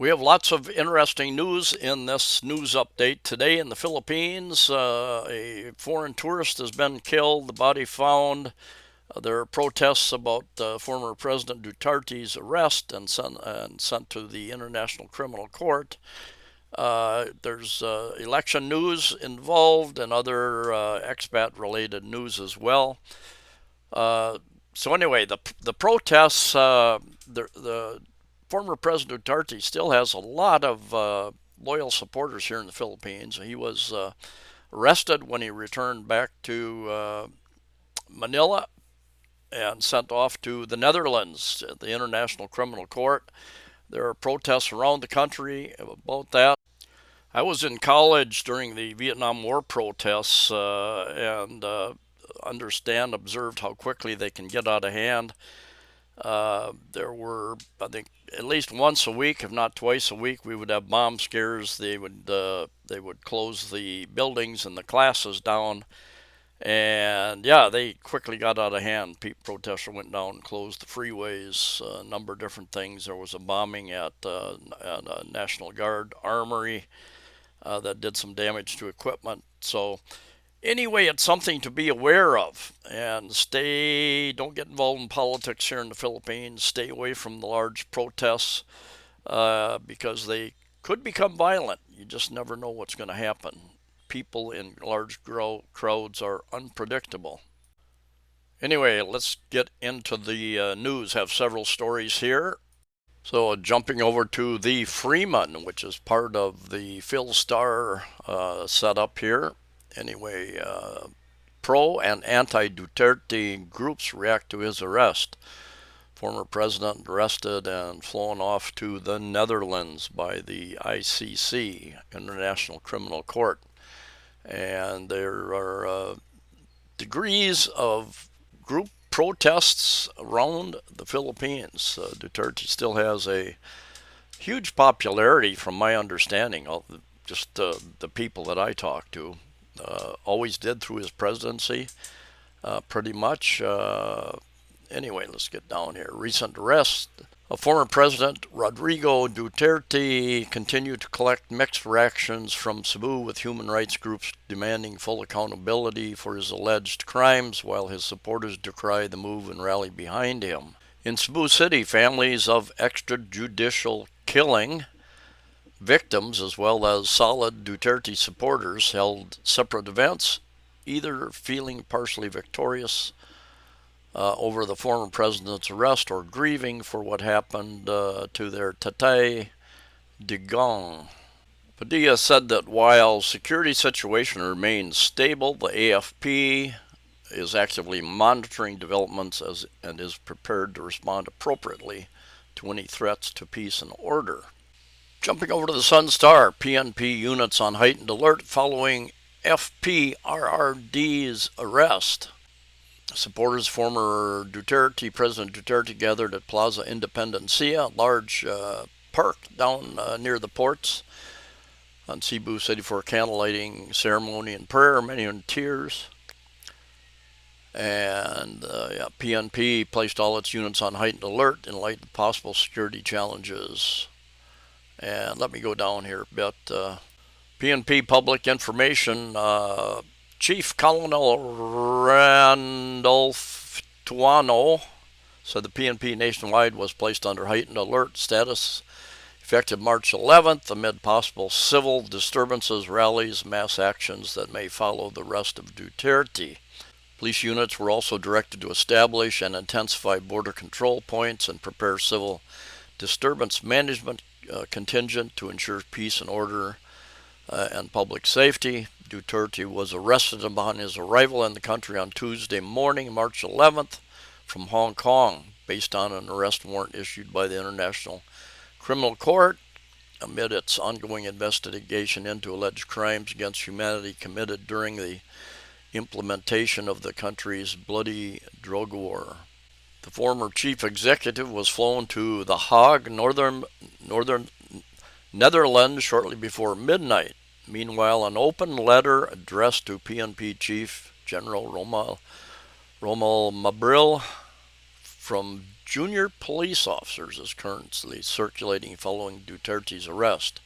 We have lots of interesting news in this news update today. In the Philippines, a foreign tourist has been killed, the body found. There are protests about former President Duterte's arrest and sent to the International Criminal Court. There's election news involved and other expat-related news as well. Uh, so anyway, the protests, the former President Duterte still has a lot of loyal supporters here in the Philippines. He was arrested when he returned back to Manila and sent off to the Netherlands at the International Criminal Court. There are protests around the country about that. I was in college during the Vietnam War protests and observed how quickly they can get out of hand. There were, I think, at least once a week, if not twice a week, we would have bomb scares. They would close the buildings and the classes down, and yeah, they quickly got out of hand. Protesters went down and closed the freeways, a number of different things. There was a bombing at a National Guard armory that did some damage to equipment. So anyway, it's something to be aware of, and don't get involved in politics here in the Philippines. Stay away from the large protests because they could become violent. You just never know what's going to happen. People in large crowds are unpredictable. Anyway, let's get into the news. Have several stories here. So jumping over to the Freeman, which is part of the Phil Star setup here. Anyway, pro and anti-Duterte groups react to his arrest. Former president arrested and flown off to the Netherlands by the ICC, International Criminal Court. And there are degrees of group protests around the Philippines. Duterte still has a huge popularity, from my understanding. Just the people that I talk to always did through his presidency, pretty much. Anyway, let's get down here. Recent arrest of former President Rodrigo Duterte continued to collect mixed reactions from Cebu, with human rights groups demanding full accountability for his alleged crimes, while his supporters decry the move and rally behind him. In Cebu City, families of extrajudicial killing victims, as well as solid Duterte supporters, held separate events, either feeling partially victorious over the former president's arrest or grieving for what happened to their Tatay Digong. Padilla said that while security situation remains stable, the AFP is actively monitoring developments and is prepared to respond appropriately to any threats to peace and order. Jumping over to the Sun Star, PNP units on heightened alert following FPRRD's arrest. Supporters of former President Duterte, gathered at Plaza Independencia, a large park down near the ports on Cebu City, for a candlelighting ceremony and prayer, many in tears. And PNP placed all its units on heightened alert in light of possible security challenges. And let me go down here a bit. PNP Public Information Chief Colonel Randolph Tuano said the PNP nationwide was placed under heightened alert status effective March 11th amid possible civil disturbances, rallies, mass actions that may follow the arrest of Duterte. Police units were also directed to establish and intensify border control points and prepare civil disturbance management contingent to ensure peace and order and public safety. Duterte was arrested upon his arrival in the country on Tuesday morning, March 11th, from Hong Kong, based on an arrest warrant issued by the International Criminal Court amid its ongoing investigation into alleged crimes against humanity committed during the implementation of the country's bloody drug war. The former chief executive was flown to The Hague, northern Netherlands, shortly before midnight. Meanwhile, an open letter addressed to PNP Chief General Rommel Mabril from junior police officers is currently circulating following Duterte's arrest.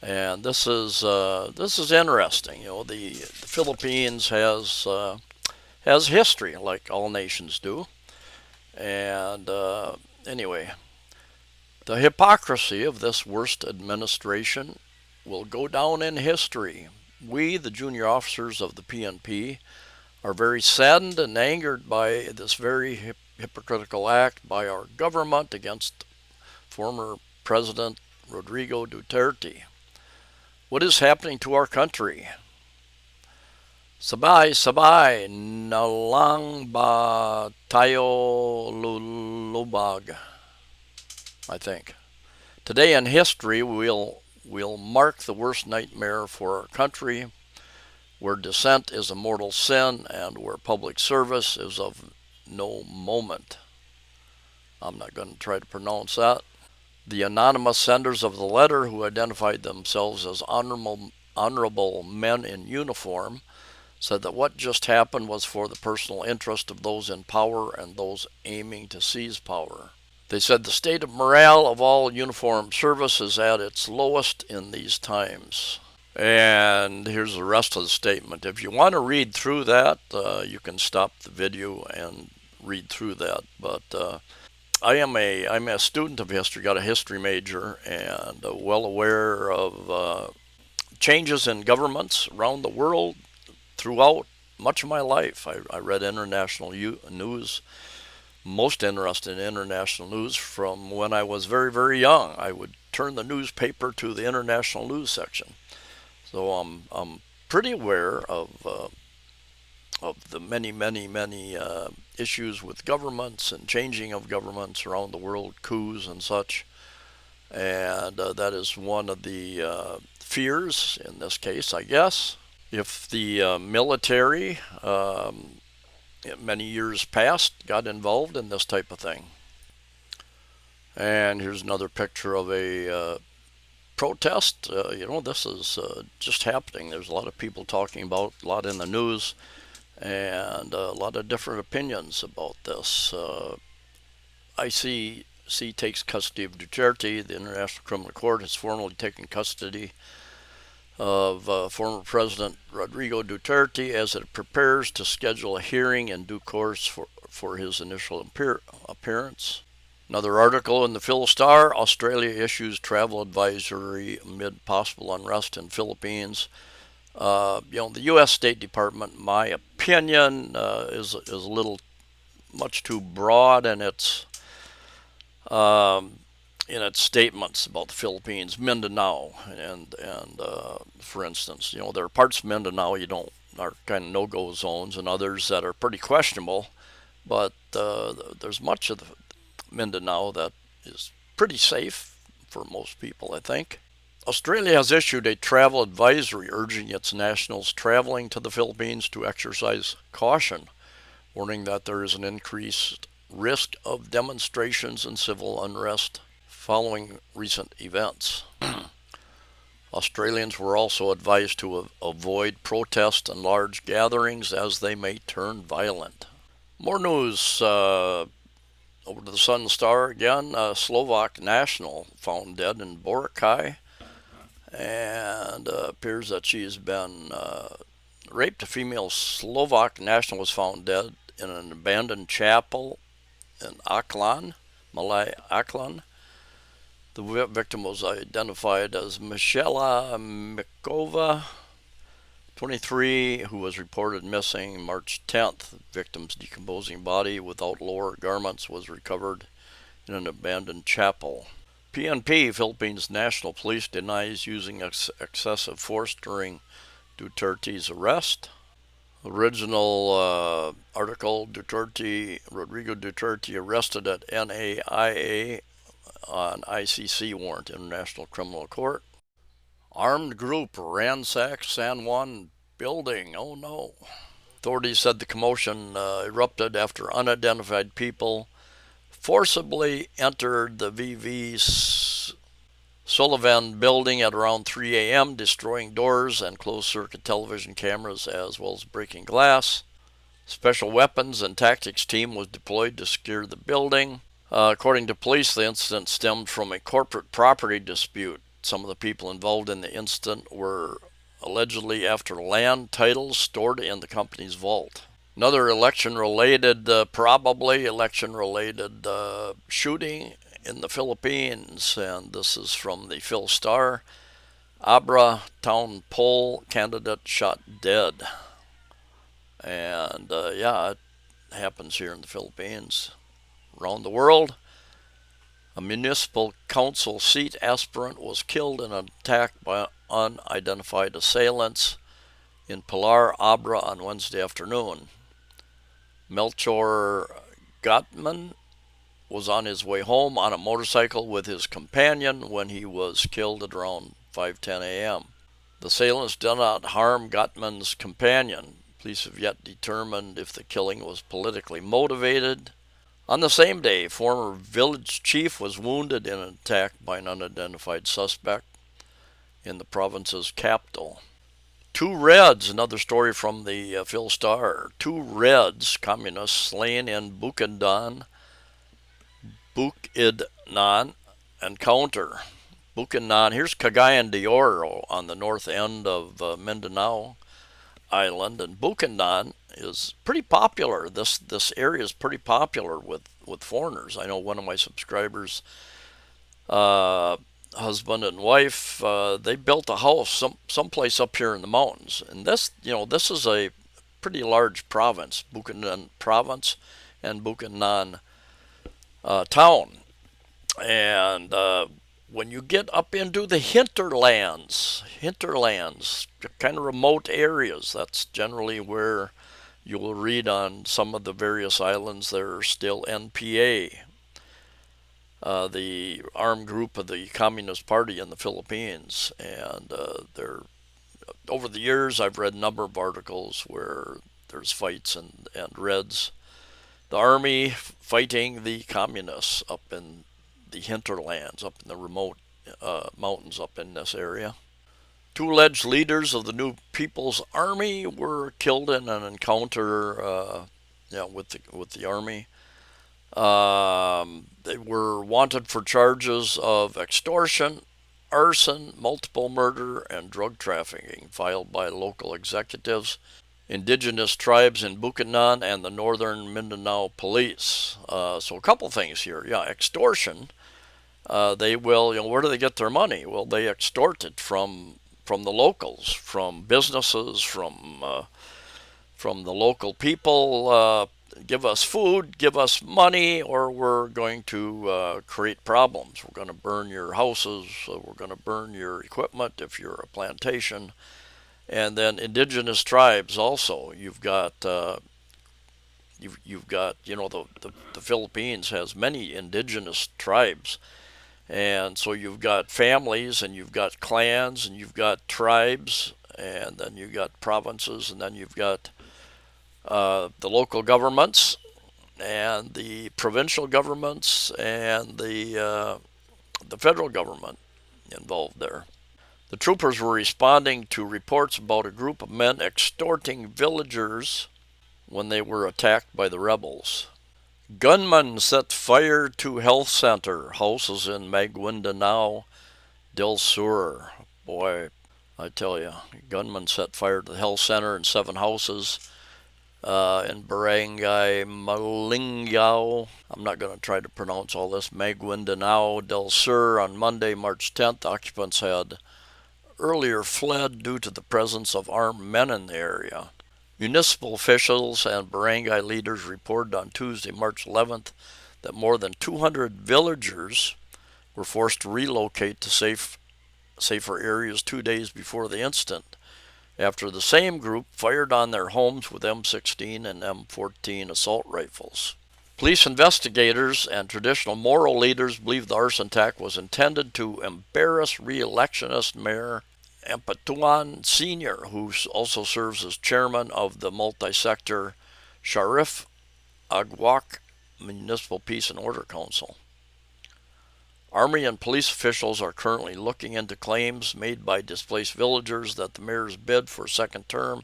And this is interesting. The Philippines has history, like all nations do. And anyway, the hypocrisy of this worst administration will go down in history. We, the junior officers of the PNP, are very saddened and angered by this very hypocritical act by our government against former President Rodrigo Duterte. What is happening to our country? Sabay, sabay, nalang ba tayo lulubag? I think. Today in history, we'll mark the worst nightmare for our country, where dissent is a mortal sin and where public service is of no moment. I'm not going to try to pronounce that. The anonymous senders of the letter, who identified themselves as honorable men in uniform, said that what just happened was for the personal interest of those in power and those aiming to seize power. They said the state of morale of all uniformed service is at its lowest in these times. And here's the rest of the statement. If you want to read through that, you can stop the video and read through that. But I'm a student of history, got a history major, and well aware of changes in governments around the world throughout much of my life. I read international news, most interested in international news from when I was very, very young. I would turn the newspaper to the international news section. So I'm pretty aware of the many issues with governments and changing of governments around the world, coups and such. And that is one of the fears in this case, I guess. If the military, many years past, got involved in this type of thing. And here's another picture of a protest. This is just happening. There's a lot of people talking about, a lot in the news, and a lot of different opinions about this. ICC takes custody of Duterte. The International Criminal Court has formally taken custody of former President Rodrigo Duterte as it prepares to schedule a hearing in due course for his initial appearance. Another article in the Phil Star: Australia issues travel advisory amid possible unrest in Philippines. The U.S. State Department, in my opinion, is a little much too broad in its statements about the Philippines. Mindanao, and for instance, there are parts of Mindanao are kind of no-go zones, and others that are pretty questionable. But there's much of the Mindanao that is pretty safe for most people, I think. Australia has issued a travel advisory urging its nationals traveling to the Philippines to exercise caution, warning that there is an increased risk of demonstrations and civil unrest following recent events. Australians were also advised to avoid protests and large gatherings as they may turn violent. More news. Over to the Sun Star again. Slovak national found dead in Boracay, and appears that she has been raped. A female Slovak national was found dead in an abandoned chapel in Aklan, Malay Aklan. The victim was identified as Michela Mikova, 23, who was reported missing March 10th. The victim's decomposing body without lower garments was recovered in an abandoned chapel. PNP, Philippines National Police, denies using excessive force during Duterte's arrest. Original article: Rodrigo Duterte arrested at NAIA on ICC warrant, International Criminal Court. Armed group ransacks San Juan building. Oh no. Authorities said the commotion erupted after unidentified people forcibly entered the VV Sullivan building at around 3 a.m., destroying doors and closed-circuit television cameras as well as breaking glass. Special weapons and tactics team was deployed to secure the building. According to police, the incident stemmed from a corporate property dispute. Some of the people involved in the incident were allegedly after land titles stored in the company's vault. Another probably election-related shooting in the Philippines, and this is from the Phil Star. Abra town poll candidate shot dead. And yeah, it happens here in the Philippines. Around the world, a municipal council seat aspirant was killed in an attack by unidentified assailants in Pilar, Abra on Wednesday afternoon. Melchor Gottman was on his way home on a motorcycle with his companion when he was killed at around 5:10 a.m. The assailants did not harm Gottman's companion. Police have yet determined if the killing was politically motivated. On the same day, former village chief was wounded in an attack by an unidentified suspect in the province's capital. Two Reds, another story from the Phil Star. Two Reds, communists, slain in Bukidnon encounter. Bukidnon, here's Cagayan de Oro on the north end of Mindanao Island, and Bukidnon is pretty popular. This area is pretty popular with foreigners. I know one of my subscribers, husband and wife, they built a house someplace up here in the mountains, and this is a pretty large province, Bukidnon province and Bukidnon town, and when you get up into the hinterlands, kind of remote areas, that's generally where you will read on some of the various islands there are still NPA, the armed group of the Communist Party in the Philippines. And over the years, I've read a number of articles where there's fights and Reds, the army fighting the communists up in the hinterlands, up in the remote mountains up in this area. Two alleged leaders of the new People's Army were killed in an encounter with the army. They were wanted for charges of extortion, arson, multiple murder, and drug trafficking, filed by local executives, indigenous tribes in Bukidnon, and the Northern Mindanao Police. So a couple things here. Yeah, extortion. They will, where do they get their money? Well, they extort it from the locals, from businesses, from the local people. Give us food, give us money, or we're going to create problems. We're going to burn your houses. We're going to burn your equipment if you're a plantation. And then indigenous tribes also. You've got the Philippines has many indigenous tribes. And so you've got families, and you've got clans, and you've got tribes, and then you've got provinces, and then you've got the local governments, and the provincial governments, and the federal government involved there. The troopers were responding to reports about a group of men extorting villagers when they were attacked by the rebels. Gunmen set fire to health center. Houses in Maguindanao del Sur. Boy, I tell you, gunmen set fire to the health center and 7 houses in Barangay Malingao. I'm not going to try to pronounce all this. Maguindanao del Sur on Monday, March 10th. Occupants had earlier fled due to the presence of armed men in the area. Municipal officials and barangay leaders reported on Tuesday, March 11th, that more than 200 villagers were forced to relocate to safer areas 2 days before the incident, after the same group fired on their homes with M16 and M14 assault rifles. Police investigators and traditional moral leaders believe the arson attack was intended to embarrass re-electionist Mayor Empatuan Sr., who also serves as chairman of the multi-sector Sharif Agwak Municipal Peace and Order Council. Army and police officials are currently looking into claims made by displaced villagers that the mayor's bid for a second term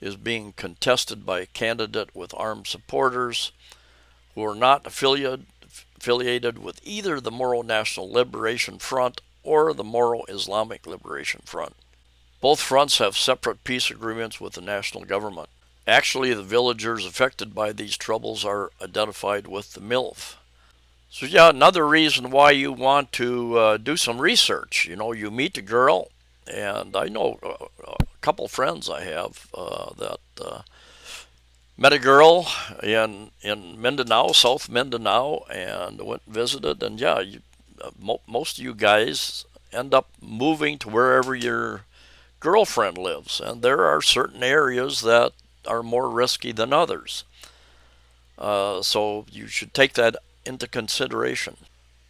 is being contested by a candidate with armed supporters who are not affiliated with either the Moro National Liberation Front or the Moro Islamic Liberation Front. Both fronts have separate peace agreements with the national government. Actually, the villagers affected by these troubles are identified with the MILF. So yeah, another reason why you want to do some research. You meet a girl, and I know a couple friends I have that met a girl in Mindanao, South Mindanao, and went and visited. And yeah, most of you guys end up moving to wherever your girlfriend lives, and there are certain areas that are more risky than others. So you should take that into consideration.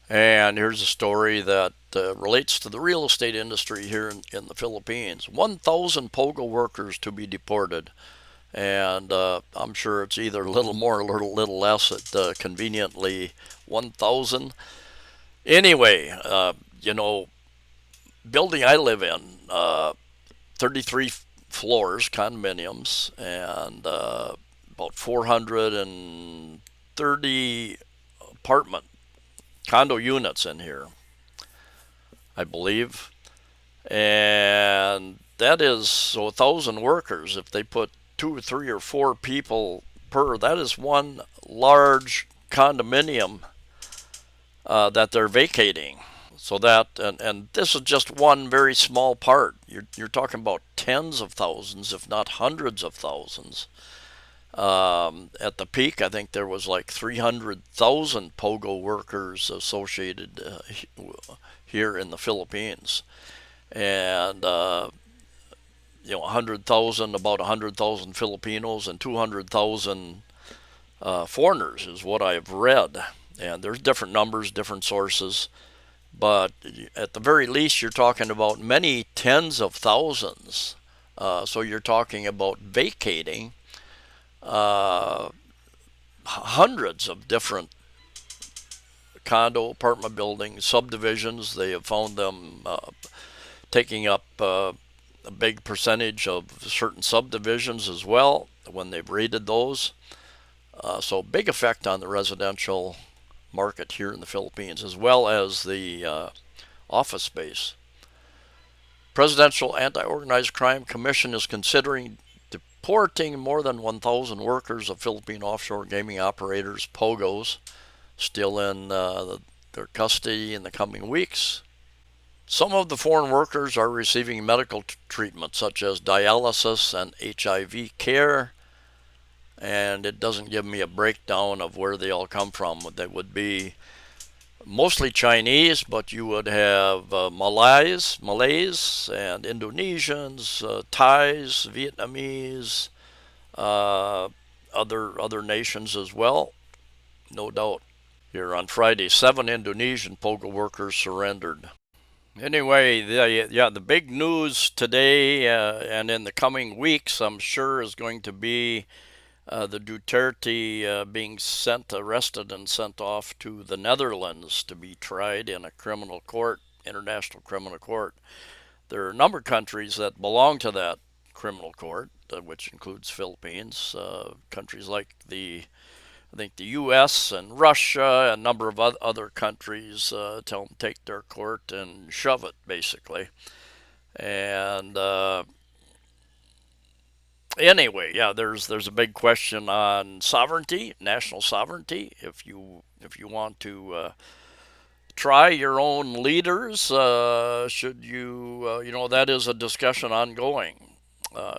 And here's a story that relates to the real estate industry here in the Philippines. 1,000 Pogo workers to be deported. And I'm sure it's either a little more or a little less at conveniently 1,000. Anyway, building I live in, 33 floors, condominiums, and about 430 apartment condo units in here, I believe. And that is, so 1,000 workers, if they put 2 or 3 or 4 people per, that is one large condominium that they're vacating. So that, and this is just one very small part. You're talking about tens of thousands, if not hundreds of thousands. At the peak, I think there was like 300,000 Pogo workers associated here in the Philippines, and 100,000, about 100,000 Filipinos and 200,000 foreigners is what I've read. And there's different numbers, different sources, but at the very least, you're talking about many tens of thousands. So you're talking about vacating hundreds of different condo, apartment buildings, subdivisions. They have found them taking up a big percentage of certain subdivisions as well when they've raided those. So big effect on the residential market here in the Philippines, as well as the office space. Presidential Anti-Organized Crime Commission is considering deporting more than 1,000 workers of Philippine offshore gaming operators, Pogos, still in their custody in the coming weeks. Some of the foreign workers are receiving medical treatment such as dialysis and HIV care, and it doesn't give me a breakdown of where they all come from. They would be mostly Chinese, but you would have Malays and Indonesians, Thais, Vietnamese, other nations as well, no doubt. Here on Friday, 7 Indonesian Pogo workers surrendered. Anyway, the big news today and in the coming weeks, I'm sure, is going to be the Duterte being arrested and sent off to the Netherlands to be tried in a criminal court, international criminal court. There are a number of countries that belong to that criminal court, which includes Philippines, countries like I think the U.S. and Russia, and a number of other countries tell them take their court and shove it, basically. And anyway, yeah, there's a big question on sovereignty, national sovereignty. If you want to try your own leaders, should you that is a discussion ongoing.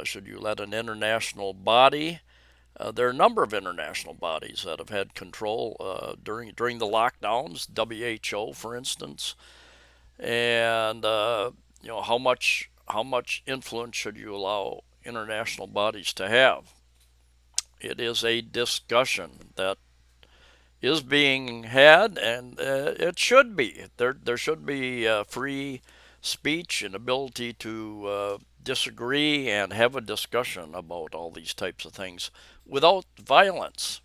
Should you let an international body? There are a number of international bodies that have had control during the lockdowns. WHO, for instance, and how much influence should you allow international bodies to have? It is a discussion that is being had, and it should be. There should be free speech and ability to disagree and have a discussion about all these types of things without violence.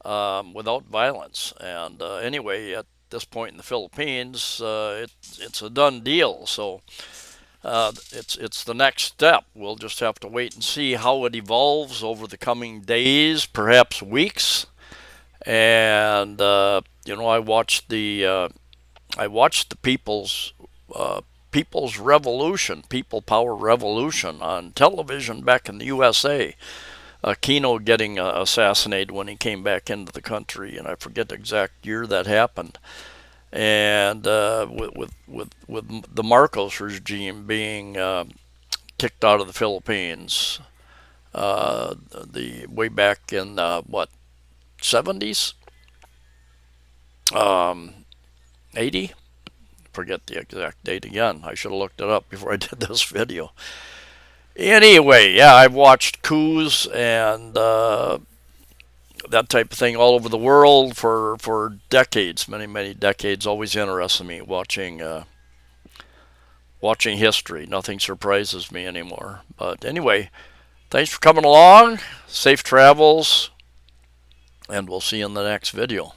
Without violence. And anyway, at this point in the Philippines, it's a done deal. So It's the next step. We'll just have to wait and see how it evolves over the coming days, perhaps weeks. And I watched the people's revolution, people power revolution on television back in the USA. Kino getting assassinated when he came back into the country, and I forget the exact year that happened. And with the Marcos regime being kicked out of the Philippines, the way back in what 70s, 80. Forget the exact date again. I should have looked it up before I did this video. Anyway, yeah, I've watched coups and that type of thing all over the world for decades, many decades. Always interested me watching history. Nothing surprises me anymore. But anyway, thanks for coming along. Safe travels, and we'll see you in the next video.